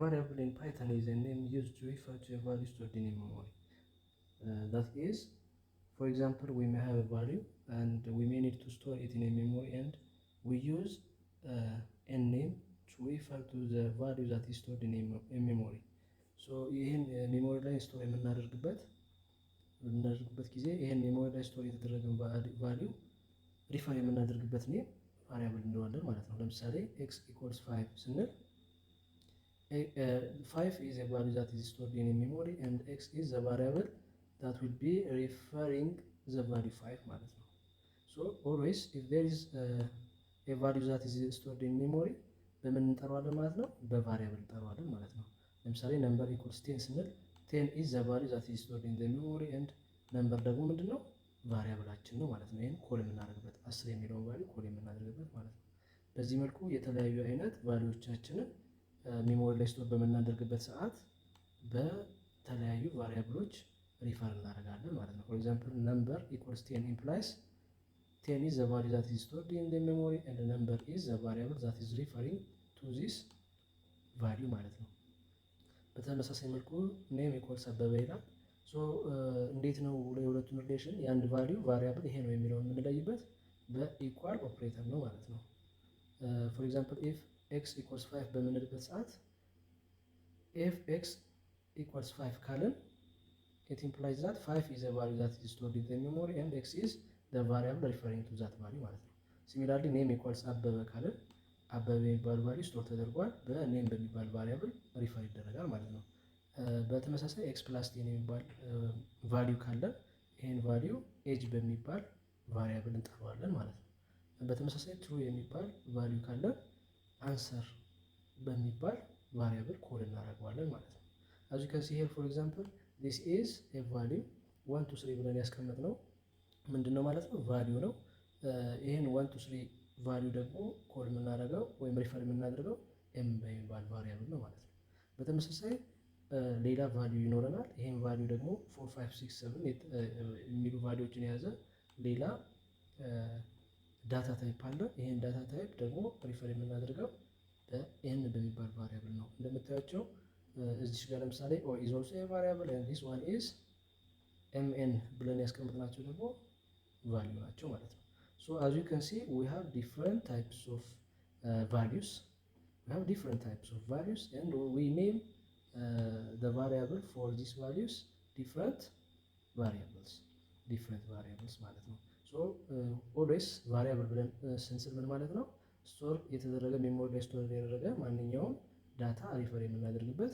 variable in Python is a name used to refer to a value stored in a memory. That is, for example, we may have a value and we may need to store it in a memory, and we use a name to refer to the value that is stored in a memory. So ይህን ሜሞሪ ላይ ስቶር የምናደርግበት ጊዜ ይህን ሜሞሪ ላይ ስቶር የተደረገን ቫሊዩ ሪፈር የምናደርግበት ኔም ቫሪያብል እንለዋለን ማለት ነው። ለምሳሌ x equals 5 ስንል 5 is a value that is stored in a memory and x is the variable that will be referring the value 5 ማለት ነው። So always if there is a value that is stored in memory በምን እንጠራዋለን ማለት ነው? በቫሪያብል እንጠራዋለን ማለት ነው። ለምሳሌ number equals 10 ስንል 10 is the value that is stored in the memory and number ደግሞ ምንድነው? ቫሪያብላችን ነው ማለት ነው። ይሄን ኮል የምናደርግበት 10 የሚለውን ቫልዩ ኮል የምናደርግበት ማለት ነው። በዚህ መልኩ የተለያዩ አይነት ቫልዩዎቻችንን ሜሞሪ ላይ ስቶር በምናደርግበት ሰዓት በተለያዩ ቫሪያብሎች ሪፈር እናደርጋለን ማለት ነው። for example number equals 10 implies 10 is the value that is stored in the memory and the number is the variable that is referring to this value ማለት ነው። በተመሳሳይ መልኩ name equals አበበ ይላል። ሶ እንዴት ነው የሁለቱን ሪሌሽን የአንድ ቫልዩ ቫሪያብል ይሄ ነው የሚለውን የምንለይበት በኢኳል ኦፕሬተር ነው ማለት ነው። for example if x equals 5 በምንልበት ሰዓት if x equals 5 ካልን it implies that 5 is a value that is stored in the memory and x is the variable referring to that value ማለት ነው። similarly name equals አበበ ካልን አበበ የሚባል ቫልዩ ስቶር ተደርጓል በኔም በሚባል ቫሪያብል ሪፈር ይደረጋል ማለት ነው። በተመሳሳይ ኤክስ ፕላስ ቴን የሚባል ቫልዩ ካለ ይሄን ቫልዩ ኤጅ በሚባል ቫሪያብል እንጠራዋለን ማለት ነው። በተመሳሳይ ትሩ የሚባል ቫልዩ ካለ አንሰር በሚባል ቫሪያብል ኮድ እናደርገዋለን ማለት ነው። as you can see here for example this is a value 1 to 3 ብለን ያስቀመጥነው ምንድነው ማለት ነው? ቫልዩ ነው። ይሄን 1 to 3 ቫልዩ ደግሞ ኮድ የምናደርገው ወይም ሪፈር የምናደርገው ኤም በሚባል ቫሪያብል ነው ማለት ነው። በተመሳሳይ ሌላ ቫልዩ ይኖረናል። ይሄን ቫልዩ ደግሞ 4 5 6 7 የሚሉ ቫልዩዎችን የያዘ ሌላ ዳታ ታይፕ አለ። ይሄን ዳታ ታይፕ ደግሞ ሪፈር የምናደርገው በኤን በሚባል ቫሪያብል ነው። እንደምታያቸው እዚህ ጋር ለምሳሌ ኦ ኢዝ ኦልሶ ኤ ቫሪያብል ኤንድ ዲስ ዋን ኢዝ ኤምኤን ብለን ያስቀምጥናቸው ደግሞ ቫልዩ ናቸው ማለት ነው። ሶ as you can see we have different types of values and we name the variable for these values different variables ማለት ነው። ሶ always variable ብለን ስንስል ምን ማለት ነው? ስቶር የተደረገ ሜሞሪ ላይ ስቶር የተደረገ ማንኛውም ዳታ ሪፈር የምናደርግበት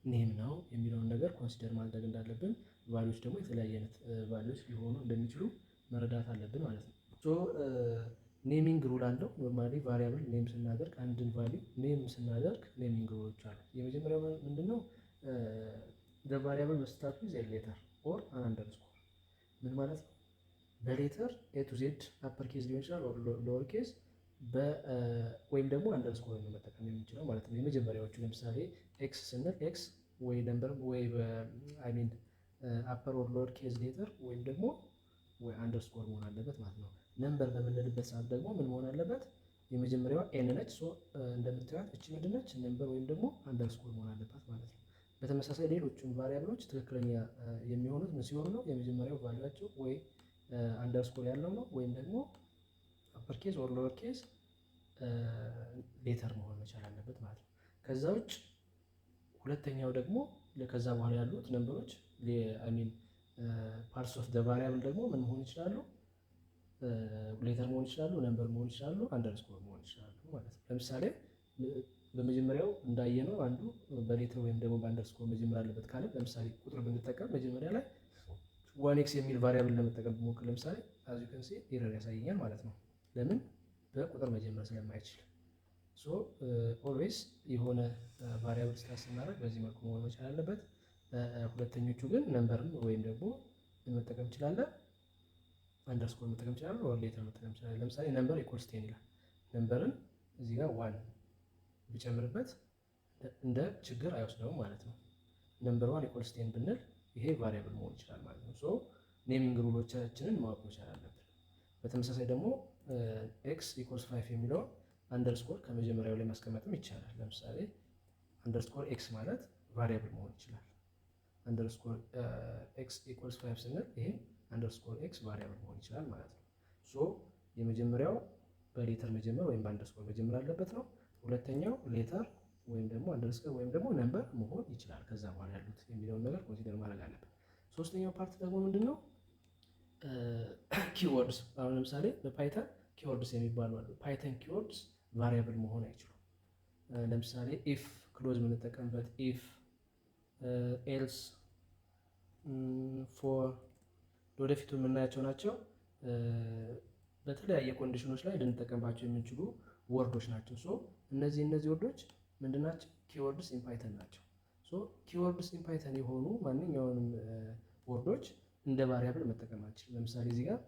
ኔም ነው የሚለውን ነገር ኮንሲደር ማድረግ እንዳለብን፣ ቫልዩዎች ደግሞ የተለያየ አይነት ቫልዩዎች ሊሆኑ እንደሚችሉ መረዳት አለብን ማለት ነው። ሶ ኔሚንግ ሩል አለው። ኖርማሊ ቫሪያብል ኔም ስናደርግ አንድን ቫልዩ ኔም ስናደርግ ኔሚንግ ሩሎች አሉ። የመጀመሪያው ምንድነው? the variable must start with a letter or an underscore። ምን ማለት ነው? በሌተር ኤ ቱ ዜድ አፐር ኬዝ ሊሆን ይችላል ኦር ሎወር ኬዝ ወይም ደግሞ አንደርስኮር ነው መጠቀም የምንችለው ማለት ነው። የመጀመሪያዎቹ ለምሳሌ ኤክስ ስንል ኤክስ ወይ ነምበር ወይ አይ ሚን አፐር ኦር ሎወር ኬዝ ሌተር ወይም ደግሞ ወይ አንደርስኮር መሆን አለበት ማለት ነው። ነምበር በምንልበት ሰዓት ደግሞ ምን መሆን አለበት? የመጀመሪያዋ ኤን ነች። ሶ እንደምታዩት እቺ ምንድን ነች? ነምበር ወይም ደግሞ አንደርስኮር መሆን አለባት ማለት ነው። በተመሳሳይ ሌሎቹም ቫሪያብሎች ትክክለኛ የሚሆኑት ምን ሲሆኑ ነው? የመጀመሪያው ቫልዩአቸው ወይ አንደርስኮር ያለው ነው ወይም ደግሞ አፐር ኬዝ ኦር ሎወር ኬዝ ሌተር መሆን መቻል አለበት ማለት ነው። ከዛ ውጭ ሁለተኛው ደግሞ ከዛ በኋላ ያሉት ነምበሮች አይ ሚን ፓርትስ ኦፍ ዘ ቫሪያብል ደግሞ ምን መሆን ይችላሉ? ሌተር መሆን ይችላሉ፣ ነምበር መሆን ይችላሉ፣ አንደርስኮር መሆን ይችላሉ ማለት ነው። ለምሳሌ በመጀመሪያው እንዳየነው አንዱ በሌተር ወይም ደግሞ በአንደርስኮር መጀመር አለበት ካለ ለምሳሌ ቁጥር ብንጠቀም መጀመሪያ ላይ 1x የሚል ቫሪያብል ለመጠቀም ብሞክር ለምሳሌ as you can see ኤረር ያሳየኛል ማለት ነው። ለምን? በቁጥር መጀመር ስለማይችል። ሶ ኦልዌይስ የሆነ ቫሪያብል ስታርት ስናደርግ በዚህ መልኩ መሆን መቻል አለበት። ሁለተኞቹ ግን ነምበርን ወይም ደግሞ መጠቀም እንችላለን፣ አንደርስኮር መጠቀም እንችላለን፣ ኦር ሌተር መጠቀም እንችላለን። ለምሳሌ ነምበር ኢኳልስ 10 ይላል። ነምበርን እዚህ ጋር 1 ብጨምርበት እንደ ችግር አይወስደውም ማለት ነው። ነምበር 1 ኢኳልስ 10 ብንል ይሄ ቫሪያብል መሆን ይችላል ማለት ነው። ሶ ኔሚንግ ሩሎቻችንን ማወቅ መቻል አለብን። በተመሳሳይ ደግሞ ኤክስ ኢኳልስ 5 የሚለውን አንደርስኮር ከመጀመሪያው ላይ ማስቀመጥም ይቻላል። ለምሳሌ አንደርስኮር ኤክስ ማለት ቫሪያብል መሆን ይችላል። አንደርስኮር ኤክስ ኢኳልስ 5 ስንል ይሄ አንደርስኮር ኤክስ ቫሪያብል መሆን ይችላል ማለት ነው። ሶ የመጀመሪያው በሌተር መጀመር ወይም በአንደርስኮር መጀመር አለበት ነው። ሁለተኛው ሌተር ወይም ደግሞ አንደርስኮር ወይም ደግሞ ነምበር መሆን ይችላል ከዛ በኋላ ያሉት የሚለውን ነገር ኮንሲደር ማድረግ አለበት። ሶስተኛው ፓርት ደግሞ ምንድን ነው? ኪወርድስ። አሁን ለምሳሌ በፓይተን ኪወርድስ የሚባሉ አሉ። ፓይተን ኪወርድስ ቫሪያብል መሆን አይችሉም። ለምሳሌ ኢፍ ክሎዝ የምንጠቀምበት ኢፍ፣ ኤልስ፣ ፎር ወደፊቱ የምናያቸው ናቸው። በተለያየ ኮንዲሽኖች ላይ ልንጠቀምባቸው የምንችሉ ወርዶች ናቸው። ሶ እነዚህ ወርዶች ምንድን ናቸው? ኪወርድስ ኢን ፓይተን ናቸው። ሶ ኪወርድስ ኢን ፓይተን የሆኑ ማንኛውንም ወርዶች እንደ ቫሪያብል መጠቀም አንችልም። ለምሳሌ እዚህ ጋር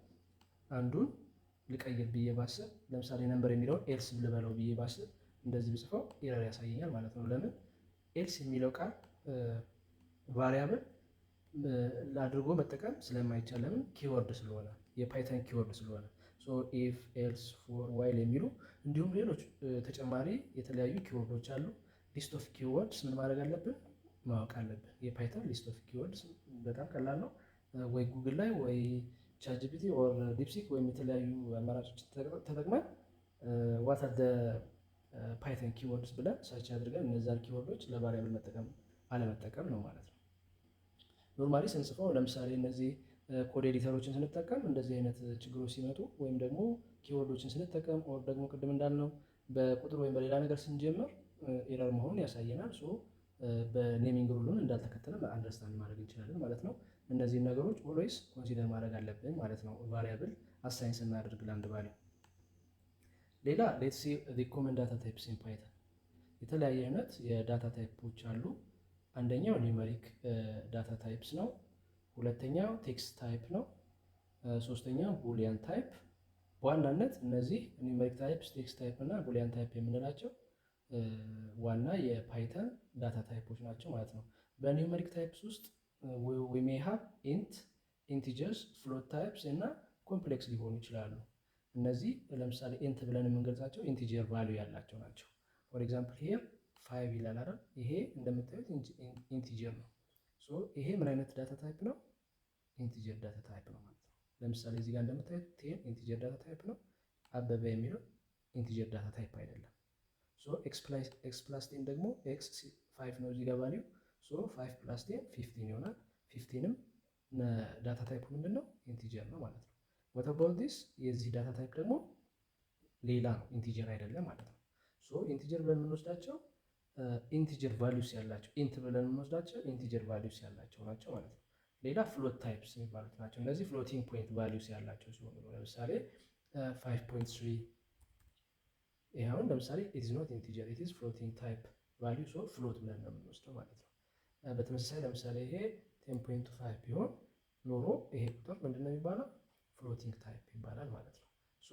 አንዱን ልቀይር ብዬ ባስብ፣ ለምሳሌ ነምበር የሚለውን ኤልስ ልበለው ብዬ ባስብ እንደዚህ ብጽፈው ኤረር ያሳየኛል ማለት ነው። ለምን? ኤልስ የሚለው ቃል ቫሪያብል አድርጎ መጠቀም ስለማይቻል፣ ለምን? ኪወርድ ስለሆነ፣ የፓይተን ኪወርድ ስለሆነ። ሶ ኢፍ፣ ኤልስ፣ ፎር፣ ዋይል የሚሉ እንዲሁም ሌሎች ተጨማሪ የተለያዩ ኪወርዶች አሉ። ሊስት ኦፍ ኪወርድስ ምን ማድረግ አለብን? ማወቅ አለብን። የፓይተን ሊስት ኦፍ ኪወርድስ በጣም ቀላል ነው። ወይ ጉግል ላይ ወይ ቻትጂፒቲ ኦር ዲፕሲክ ወይም የተለያዩ አማራጮች ተጠቅመን ዋት አር ፓይተን ኪወርድስ ብለን ሰርች አድርገን እነዛን ኪወርዶች ለቫሪያብል መጠቀም አለመጠቀም ነው ማለት ነው። ኖርማሊ ስንጽፈው ለምሳሌ እነዚህ ኮድ ኤዲተሮችን ስንጠቀም እንደዚህ አይነት ችግሮች ሲመጡ ወይም ደግሞ ኪወርዶችን ስንጠቀም ኦር ደግሞ ቅድም እንዳልነው በቁጥር ወይም በሌላ ነገር ስንጀምር ኤረር መሆኑን ያሳየናል። ሶ በኔሚንግ ሩሉን እንዳልተከተለ አንደርስታንድ ማድረግ እንችላለን ማለት ነው። እነዚህን ነገሮች ኦልዌይስ ኮንሲደር ማድረግ አለብን ማለት ነው፣ ቫሪያብል አሳይን ስናደርግ ለአንድ ቫልዩ። ሌላ ሌትስ ሲ ዘ ኮመን ዳታ ታይፕስ ኢን ፓይተን። የተለያየ አይነት የዳታ ታይፖች አሉ። አንደኛው ኒውመሪክ ዳታ ታይፕስ ነው። ሁለተኛው ቴክስት ታይፕ ነው። ሶስተኛው ቡሊያን ታይፕ። በዋናነት እነዚህ ኒውመሪክ ታይፕስ፣ ቴክስት ታይፕ እና ቡሊያን ታይፕ የምንላቸው ዋና የፓይተን ዳታ ታይፖች ናቸው ማለት ነው። በኒውመሪክ ታይፕስ ውስጥ we may have int, integers, float types እና ኮምፕሌክስ ሊሆኑ ይችላሉ። እነዚህ ለምሳሌ ኢንት ብለን የምንገልጻቸው ኢንቲጀር ቫልዩ ያላቸው ናቸው። ፎር ኤግዛምፕል ሂር 5 ይላል አይደል? ይሄ እንደምታዩት ኢንቲጀር ነው። ሶ ይሄ ምን አይነት ዳታ ታይፕ ነው? ኢንቲጀር ዳታ ታይፕ ነው ማለት ነው። ለምሳሌ እዚህ ጋር እንደምታዩት 10 ኢንቲጀር ዳታ ታይፕ ነው። አበበ የሚለው ኢንቲጀር ዳታ ታይፕ አይደለም። ሶ ኤክስ ፕላስ 10 ደግሞ ኤክስ 5 ነው እዚህ ጋር ቫልዩ። ሶ 5 ፕላስ 10 15 ይሆናል። 15ም ዳታ ታይፕ ምንድን ነው? ኢንቲጀር ነው ማለት ነው። what about this? የዚህ ዳታ ታይፕ ደግሞ ሌላ ነው፣ ኢንቲጀር አይደለም ማለት ነው። ሶ ኢንቲጀር ብለን የምንወስዳቸው ኢንቲጀር ቫልዩስ ያላቸው፣ ኢንት ብለን የምንወስዳቸው ኢንቲጀር ቫልዩስ ያላቸው ናቸው ማለት ነው። ሌላ ፍሎት ታይፕስ የሚባሉት ናቸው። እነዚህ ፍሎቲንግ ፖይንት ቫልዩስ ያላቸው ሲሆኑ ነው። ለምሳሌ 5.3 ይሄ አሁን ለምሳሌ it is not integer, it is floating type value, so ፍሎት ብለን ነው የምንወስደው ማለት ነው። በተመሳሳይ ለምሳሌ ይሄ 10.5 ቢሆን ኖሮ ይሄ ቁጥር ምንድን ነው የሚባለው? ፍሎቲንግ ታይፕ ይባላል ማለት ነው። ሶ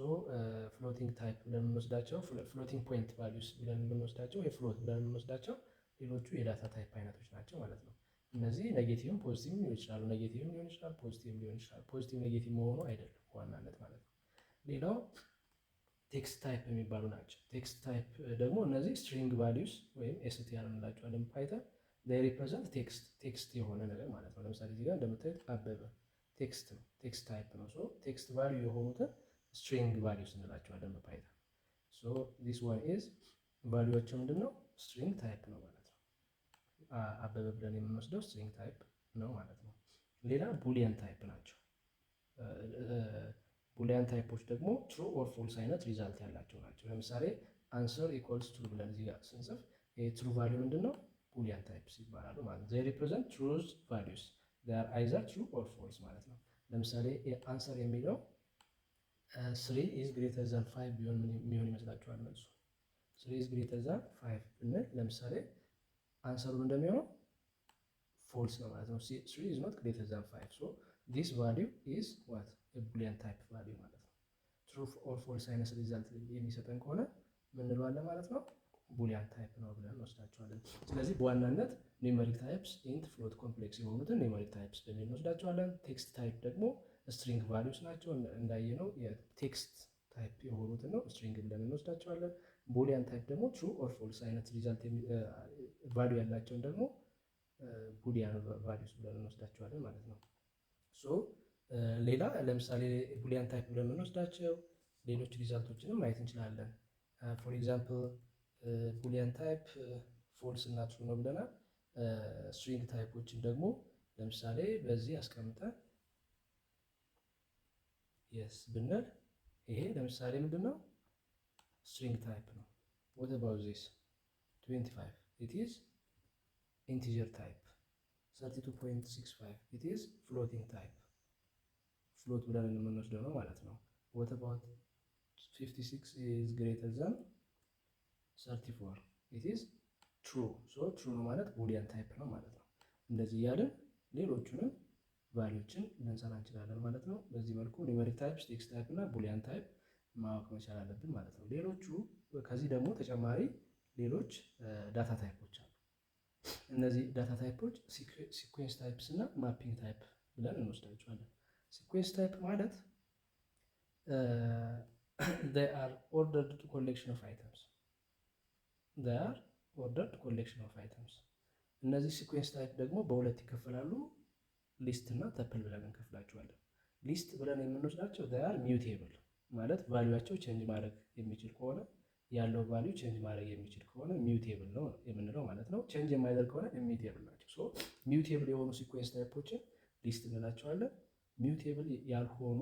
ፍሎቲንግ ታይፕ ብለን የምንወስዳቸው፣ ፍሎቲንግ ፖይንት ቫልዩስ ብለን የምንወስዳቸው፣ ፍሎት ብለን የምንወስዳቸው ሌሎቹ የዳታ ታይፕ አይነቶች ናቸው ማለት ነው። እነዚህ ኔጌቲቭም ፖዚቲቭም ሊሆን ይችላሉ። ኔጌቲቭም ሊሆን ይችላል፣ ፖዚቲቭም ሊሆን ይችላል። ፖዚቲቭ ኔጌቲቭ መሆኑ አይደለም ዋናነት ማለት ነው። ሌላው ቴክስት ታይፕ የሚባሉ ናቸው። ቴክስት ታይፕ ደግሞ እነዚህ ስትሪንግ ቫልዩስ ወይም ኤስቲአር እንላቸዋለን ፓይተን። they represent ቴክስት የሆነ ነገር ማለት ነው። ለምሳሌ እዚህ ጋር እንደምታዩት አበበ ቴክስት ነው፣ ቴክስት ታይፕ ነው። ሶ ቴክስት ቫልዩ የሆኑትን ስትሪንግ ቫልዩስ እንላቸዋለን በፓይተን። ሶ this one is ቫልዩዋቸው ምንድነው? ስትሪንግ ታይፕ ነው ማለት ነው። አበበ ብለን የምንወስደው ስትሪንግ ታይፕ ነው ማለት ነው። ሌላ ቡሊያን ታይፕ ናቸው። ቡሊያን ታይፖች ደግሞ ትሩ ኦር ፎልስ አይነት ሪዛልት ያላቸው ናቸው። ለምሳሌ አንሰር ኢኳልስ ትሩ ብለን እዚህ ጋር ስንጽፍ ትሩ ቫልዩ ምንድነው? ቡሊያን ታይፕስ ይባላሉ ማለት ነው። they represent truth values, they are either true or false ማለት ነው። ለምሳሌ አንሰር የሚለው 3 is greater than 5 ቢሆን የሚሆን ይመስላችኋል? መልሱ 3 is greater than 5 ብንል ለምሳሌ አንሰሩ እንደሚሆነው ፎልስ ነው ማለት ነው። 3 is not greater than 5, so this value is what? a boolean type value ማለት ነው። true or false አይነት ሪዛልት የሚሰጠን ከሆነ ምን እንለዋለን ማለት ነው? ቡሊያን ታይፕ ነው ብለን እንወስዳቸዋለን። ስለዚህ በዋናነት ኒውመሪክ ታይፕስ ኢንት፣ ፍሎት፣ ኮምፕሌክስ የሆኑትን ኒውመሪክ ታይፕስ ብለን እንወስዳቸዋለን። ቴክስት ታይፕ ደግሞ ስትሪንግ ቫልዩስ ናቸው። እንዳየነው የቴክስት ታይፕ የሆኑትን ነው ስትሪንግ ብለን እንወስዳቸዋለን። ቡሊያን ታይፕ ደግሞ ትሩ ኦር ፎልስ አይነት ቫሊዩ ያላቸውን ደግሞ ቡሊያን ቫሊዩስ ብለን እንወስዳቸዋለን ማለት ነው። ሶ ሌላ ለምሳሌ ቡሊያን ታይፕ ብለን የምንወስዳቸው ሌሎች ሪዛልቶችንም ማየት እንችላለን። ፎር ኤግዛምፕል ቡሊያን ታይፕ ፎልስ እና ትሩ ነው ብለናል። ስትሪንግ ታይፖችን ደግሞ ለምሳሌ በዚህ አስቀምጠን የስ ብንል ይሄ ለምሳሌ ምንድን ነው? ስትሪንግ ታይፕ ነው። what about this 25 it is integer type 32.65 it is floating type ፍሎት ብለን የምንወስደው ነው ማለት ነው። what about 56 is greater than 34 it is true so true ነው ማለት ቡሊያን ታይፕ ነው ማለት ነው። እንደዚህ እያለን ሌሎቹንም ቫልዩዎችን ልንሰራ እንችላለን ማለት ነው። በዚህ መልኩ ኒውሜሪክ ታይፕ፣ ቴክስት ታይፕ እና ቡሊያን ታይፕ ማወቅ መቻል አለብን ማለት ነው። ሌሎቹ ከዚህ ደግሞ ተጨማሪ ሌሎች ዳታ ታይፖች አሉ። እነዚህ ዳታ ታይፖች ሲኩዌንስ ታይፕስ እና ማፒንግ ታይፕ ብለን እንወስዳቸዋለን። ሲኩዌንስ ታይፕ ማለት they are ordered collection of items they are ordered collection of items። እነዚህ ሲኩዌንስ ታይፕ ደግሞ በሁለት ይከፈላሉ። ሊስት እና ተፕል ብለን እንከፍላቸዋለን። ሊስት ብለን የምንወስዳቸው they are mutable ማለት ቫልዩዋቸው ቼንጅ ማድረግ የሚችል ከሆነ ያለው ቫልዩ ቼንጅ ማድረግ የሚችል ከሆነ ሚውቴብል ነው የምንለው ማለት ነው። ቼንጅ የማይደርግ ከሆነ ኢሚውቴብል ናቸው። ሶ ሚውቴብል የሆኑ ሲኩዌንስ ታይፖችን ሊስት እንላቸዋለን። ሚውቴብል ያልሆኑ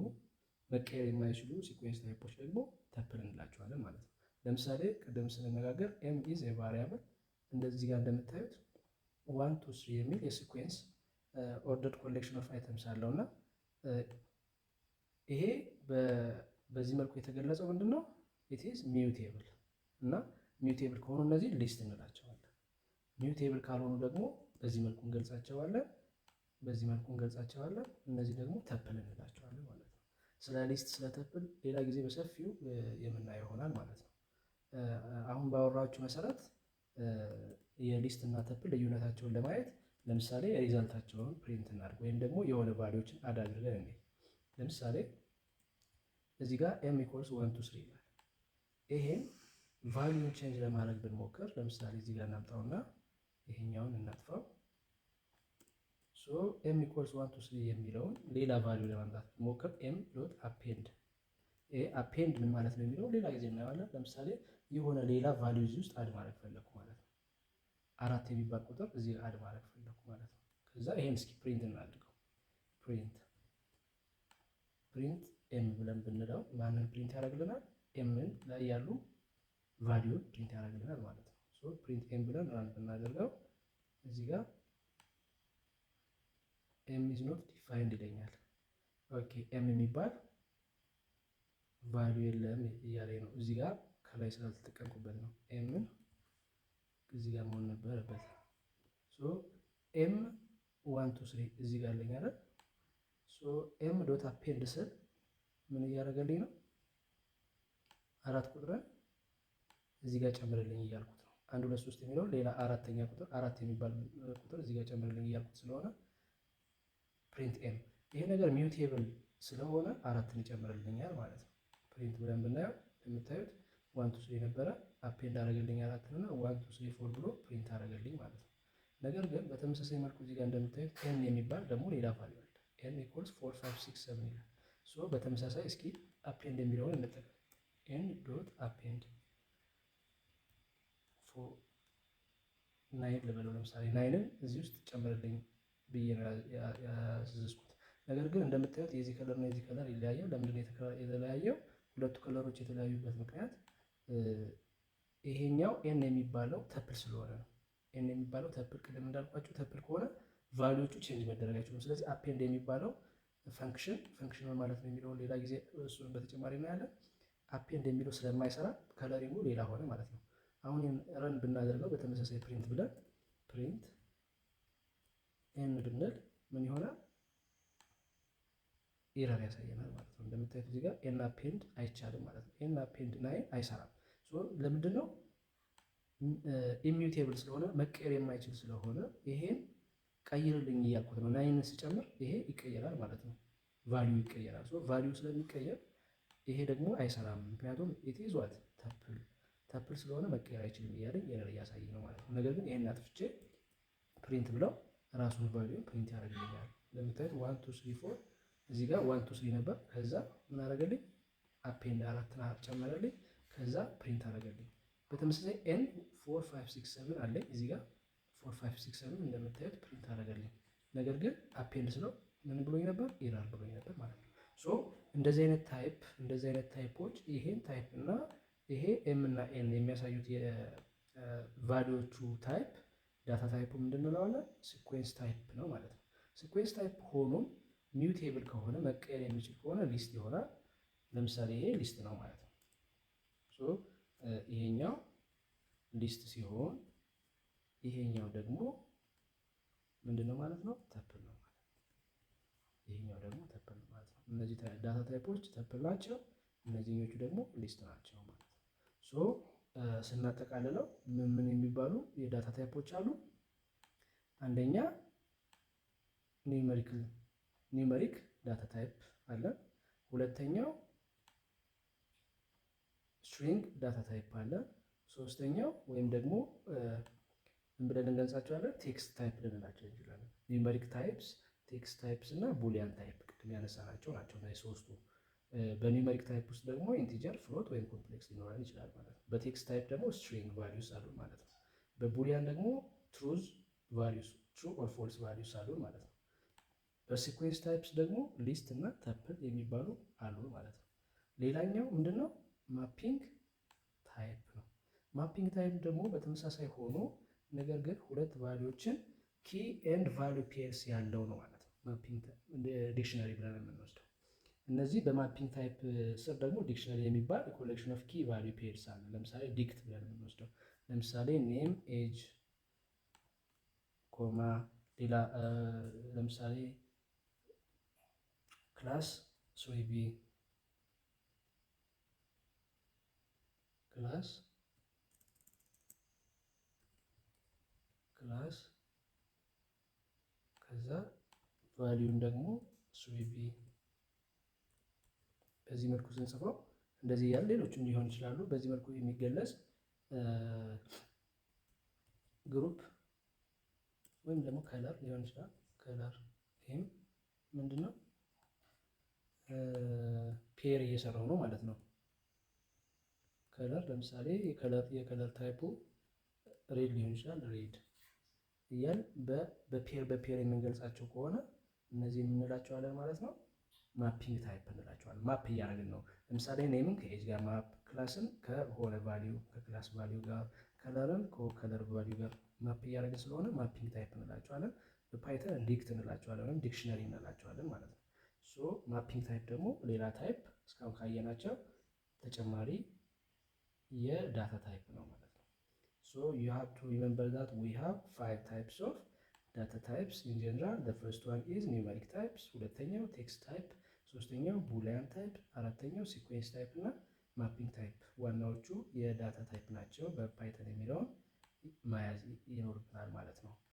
መቀየር የማይችሉ ሲኩዌንስ ታይፖች ደግሞ ተፕል እንላቸዋለን ማለት ነው። ለምሳሌ ቅድም ስንነጋገር ኤም ኢዝ የቫሪያብል እንደዚህ ጋር እንደምታዩት 1 2 3 የሚል የሲኩዌንስ ኦርደርድ ኮሌክሽን ኦፍ አይተምስ አለው እና ይሄ በዚህ መልኩ የተገለጸው ምንድን ነው? ኢት ኢዝ ሚውቴብል እና ሚውቴብል ከሆኑ እነዚህ ሊስት እንላቸዋለን። ሚውቴብል ካልሆኑ ደግሞ በዚህ መልኩ እንገልጻቸዋለን፣ በዚህ መልኩ እንገልጻቸዋለን። እነዚህ ደግሞ ተፕል እንላቸዋለን ማለት ነው። ስለ ሊስት ስለ ተፕል ሌላ ጊዜ በሰፊው የምናየው ይሆናል ማለት ነው። አሁን ባወራችሁ መሰረት የሊስት እና ተፕል ልዩነታቸውን ለማየት ለምሳሌ ሪዛልታቸውን ፕሪንት እናድርግ ወይም ደግሞ የሆነ ቫልዩዎችን አድ አድርገን እንዴ ለምሳሌ እዚህ ጋር ኤም ኢኳልስ 1 2 3 ይላል። ይሄን ቫልዩን ቼንጅ ለማድረግ ብንሞክር ለምሳሌ እዚህ ጋር እናምጣውና ይሄኛውን እናጥፋው። ሶ ኤም ኢኳልስ 1 2 3 የሚለውን ሌላ ቫልዩ ለማምጣት ብንሞክር ኤም ዶት አፔንድ አፔንድ ምን ማለት ነው የሚለው ሌላ ጊዜ እናየዋለን። ለምሳሌ የሆነ ሌላ ቫልዩ እዚህ ውስጥ አድ ማድረግ ፈለኩ ማለት ነው። 4 የሚባል ቁጥር እዚህ አድ ማድረግ ፈለኩ ማለት ነው። ከዛ ይሄን እስኪ ፕሪንት እናድርገው። ፕሪንት ኤም ብለን ብንለው ማንን ፕሪንት ያደርግልናል? ኤምን ላይ ያሉ ቫልዩን ፕሪንት ያደርግልናል ማለት ነው። ሶ ፕሪንት ኤም ብለን ራን ብናደርገው እዚህ ጋር ኤም ኢዝ ኖት ዲፋይንድ ይለኛል። ኦኬ ኤም የሚባል ቫልዩ የለም እያለኝ ነው። እዚህ ጋር ከላይ ስላልተጠቀምኩበት ነው። ኤምን እዚህ ጋር መሆን ነበረበት። ሶ ኤም 1 2 3 እዚህ ጋር አለኝ አይደል? ሶ ኤም ዶት አፔንድ ስል ምን እያደረገልኝ ነው? 4 ቁጥርን እዚህ ጋር ጨምርልኝ እያልኩት ነው። 1 2 3 የሚለው ሌላ አራተኛ ቁጥር 4 የሚባል ቁጥር እዚህ ጋር ጨምርልኝ እያልኩት ስለሆነ ፕሪንት ኤም ይሄ ነገር ሚውቴብል ስለሆነ 4ን ይጨምርልኛል ማለት ነው። ፕሪንት ብለን ብናየው የምታዩት 1 2 3 ነበረ አፔንድ አደረገልኝ 4 እና 1 2 3 4 ብሎ ፕሪንት አደረገልኝ ማለት ነው። ነገር ግን በተመሳሳይ መልኩ እዚህ ጋር እንደምታዩት ኤን የሚባል ደግሞ ሌላ ቫልዩ አለ። ኤን ኢኳልስ 4 5 6 7 ይላል። ሶ በተመሳሳይ እስኪ አፔንድ የሚለውን እንጠቀም። ኤን ዶት አፔንድ 9 ልበለው ለምሳሌ 9ን እዚህ ውስጥ ጨምርልኝ ብዬ ያዘዝኩት። ነገር ግን እንደምታዩት የዚህ ከለር እና የዚህ ከለር ይለያያል። ለምንድን ነው የተለያየው? ሁለቱ ከለሮች የተለያዩበት ምክንያት ይሄኛው ኤን የሚባለው ተፕል ስለሆነ ነው። ኤን የሚባለው ተፕል ቅድም እንዳልኳቸው ተፕል ከሆነ ቫልዩዎቹ ቼንጅ መደረግ አይችሉም። ስለዚህ አፔንድ የሚባለው ፈንክሽን ማለት ነው የሚለውን ሌላ ጊዜ እሱን በተጨማሪ እናያለን። አፔንድ የሚለው ስለማይሰራ ከለሪንጉ ሌላ ሆነ ማለት ነው። አሁን ረን ብናደርገው በተመሳሳይ ፕሪንት ብለን ፕሪንት ኤን ብንል ምን ይሆናል? ኤረር ያሳየናል ማለት ነው። እንደምታዩት እዚህ ጋር ኤን አፔንድ አይቻልም ማለት ነው። ኤን አፔንድ 9 አይሰራም። ሶ ለምንድን ነው? ኢሚዩቴብል ስለሆነ መቀየር የማይችል ስለሆነ ይሄን ቀይርልኝ እያልኩት ነው። 9ን ስጨምር ይሄ ይቀየራል ማለት ነው። ቫልዩ ይቀየራል። ሶ ቫልዩ ስለሚቀየር ይሄ ደግሞ አይሰራም። ምክንያቱም ኢት ኢዝ ዋት ተፕል ተፕል ስለሆነ መቀየር አይችልም እያለኝ ኤረር እያሳየኝ ነው ማለት ነው። ነገር ግን ይሄን አጥፍቼ ፕሪንት ብለው ራሱን ቫልዩ ፕሪንት ያደርግልኛል። እንደምታዩት 1 2 3 4 እዚህ ጋር 1 2 3 ነበር። ከዛ ምን አደረገልኝ? አፔንድ 4 ጨመረልኝ። ከዛ ፕሪንት አደረገልኝ። በተመሳሳይ ኤን 4 5 6 7 አለኝ እዚህ ጋር 4 5 6 7 እንደምታዩት ፕሪንት አደረገልኝ። ነገር ግን አፔንድ ስለው ምን ብሎኝ ነበር? ኤረር ብሎኝ ነበር ማለት ነው። ሶ እንደዚህ አይነት ታይፖች ይሄን ታይፕ እና ይሄ ኤም እና ኤን የሚያሳዩት የቫሊዎቹ ታይፕ ዳታ ታይፑ ምንድን እንለዋለን? ሲኩዌንስ ታይፕ ነው ማለት ነው። ሲኩዌንስ ታይፕ ሆኖም ሚውቴብል ከሆነ መቀየር የሚችል ከሆነ ሊስት ይሆናል። ለምሳሌ ይሄ ሊስት ነው ማለት ነው። ሶ ይሄኛው ሊስት ሲሆን ይሄኛው ደግሞ ምንድን ነው ማለት ነው? ተፕል ነው ማለት ነው። ይሄኛው ደግሞ ተፕል ነው ማለት ነው። እነዚህ ዳታ ታይፖች ተፕል ናቸው። እነዚህኞቹ ደግሞ ሊስት ናቸው ማለት ነው። ሶ ስናጠቃልለው ምን የሚባሉ የዳታ ታይፖች አሉ? አንደኛ ኒውመሪክ ዳታ ታይፕ አለ። ሁለተኛው ስትሪንግ ዳታ ታይፕ አለ። ሶስተኛው ወይም ደግሞ ምን ብለን እንገልጻቸዋለን? ቴክስት ታይፕ ልንላቸው እንችላለን። ኒውመሪክ ታይፕስ፣ ቴክስት ታይፕስ እና ቡሊያን ታይፕ ቅድም ያነሳናቸው ናቸው እነዚህ ሶስቱ። በኒውመሪክ ታይፕ ውስጥ ደግሞ ኢንቲጀር፣ ፍሎት ወይም ኮምፕሌክስ ሊኖረን ይችላል ማለት ነው። በቴክስት ታይፕ ደግሞ ስትሪንግ ቫሊዩስ አሉ ማለት ነው። በቡሊያን ደግሞ ትሩ ኦር ፎልስ ቫሊዩስ አሉ ማለት ነው። በሲኩዌንስ ታይፕስ ደግሞ ሊስት እና ተፕል የሚባሉ አሉ ማለት ነው። ሌላኛው ምንድነው? ማፒንግ ታይፕ ነው። ማፒንግ ታይፕ ደግሞ በተመሳሳይ ሆኖ ነገር ግን ሁለት ቫሊዎችን ኪ ኤንድ ቫሊዩ ፔርስ ያለው ነው ማለት ነው። ማፒንግ ዲክሽነሪ ብለን የምንወስደው እነዚህ በማፒንግ ታይፕ ስር ደግሞ ዲክሽነሪ የሚባል ኮሌክሽን ኦፍ ኪ ቫሊዩ ፔርስ አለ። ለምሳሌ ዲክት ብለን የምንወስደው ለምሳሌ ኔም፣ ኤጅ፣ ኮማ ሌላ ለምሳሌ ክላስ ሶይቢ ክላስ ከዛ ቫሊዩን ደግሞ ሶይቢ በዚህ መልኩ ስንጽፈው እንደዚህ ያለ ሌሎችም ሊሆን ይችላሉ። በዚህ መልኩ የሚገለጽ ግሩፕ ወይም ደግሞ ከለር ሊሆን ይችላል። ከለር ይህም ምንድነው? ፔር እየሰራው ነው ማለት ነው። ከለር ለምሳሌ የከለር ታይፑ ሬድ ሊሆን ይችላል። ሬድ እያል በፔር የምንገልጻቸው ከሆነ እነዚህ የምንላቸዋለን ማለት ነው። ማፒንግ ታይፕ እንላቸዋለን። ማፕ እያደረግን ነው። ለምሳሌ ኔምን ከኤጅ ጋር ማፕ፣ ክላስን ከሆነ ቫሊዩ ከክላስ ቫሊዩ ጋር፣ ከለርን ከከለር ቫሊዩ ጋር ማፕ እያደረግን ስለሆነ ማፒንግ ታይፕ እንላቸዋለን። በፓይተን ዲክት እንላቸዋለን ወይም ዲክሽነሪ እንላቸዋለን ማለት ነው። ሶ ማፒንግ ታይፕ ደግሞ ሌላ ታይፕ እስካሁን ካየናቸው ተጨማሪ የዳታ ታይፕ ነው ማለት ነው። ሶ you have to remember that we have 5 types of data types in general. The first one is numeric types፣ ሁለተኛው ቴክስት ታይፕ፣ ሶስተኛው ቡሊያን ታይፕ፣ አራተኛው ሲኩዌንስ ታይፕ እና ማፒንግ ታይፕ ዋናዎቹ የዳታ ታይፕ ናቸው። በፓይተን የሚለውን መያዝ ይኖርብናል ማለት ነው።